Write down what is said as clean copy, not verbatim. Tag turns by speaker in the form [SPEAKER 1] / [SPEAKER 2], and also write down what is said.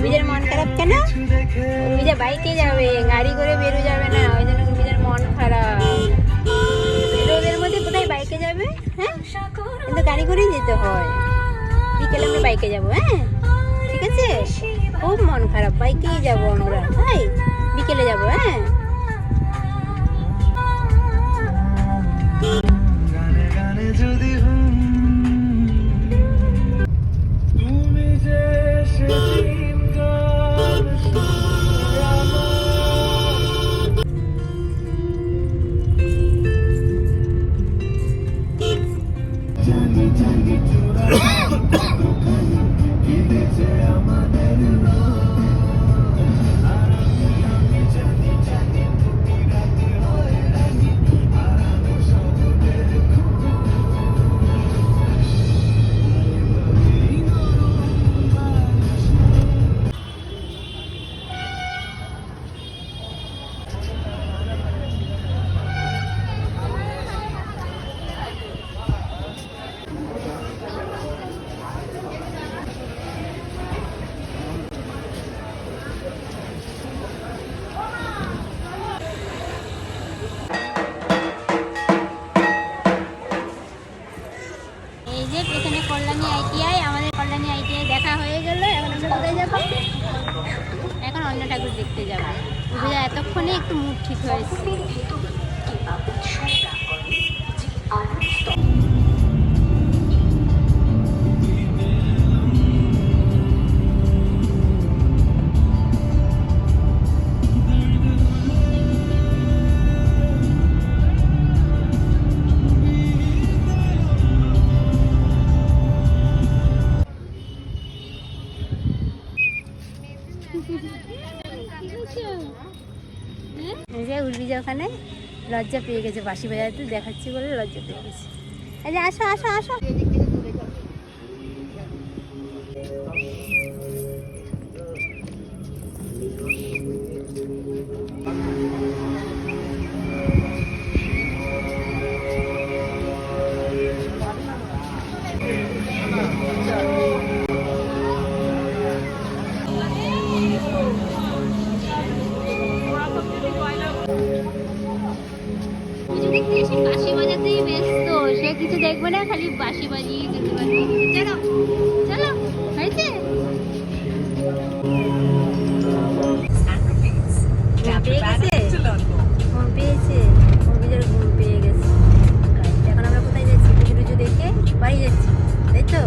[SPEAKER 1] উর্বিদের মন খারাপ কেন? উর্বিদা বাইকে যাবে, গাড়ি করে বেরো যাবে না, ওই জন্য উর্বিদের মন খারাপ। রোদের মধ্যে কোথায় বাইকে যাবে? হ্যাঁ, কিন্তু গাড়ি করেই যেতে হয়। বিকেলে আমরা বাইকে যাবো। হ্যাঁ ঠিক আছে, খুব মন খারাপ, বাইকেই যাবো আমরা। তাই বিকেলে যাবো। হ্যাঁ পেছনে কল্যাণী আইটিআই, আমাদের কল্যাণী আইটিআই দেখা হয়ে গেল। এখন আমরা কোথায় যাবো? এখন অন্য ঠাকুর দেখতে যাবো। বুঝা এতক্ষণে একটু মুড ঠিক হয়েছে। উর্বিজা ওখানে লজ্জা পেয়ে গেছে, বাঁশি বাজাতে দেখাচ্ছি বলে লজ্জা পেয়ে গেছে। এই যে আসো আসো আসো। বাঁশি বাজাতেই ব্যস্ত, সে কিছু দেখবে না, খালি বাঁশি বাজিয়ে যেতে পারবে। চলো চলো, হয়েছে। ঘুম পেয়েছে, ঘুম পেয়ে গেছে। এখন আমরা কোথায় যাচ্ছি? পুজো টুজো দেখে বাড়ি যাচ্ছি, তাই তো?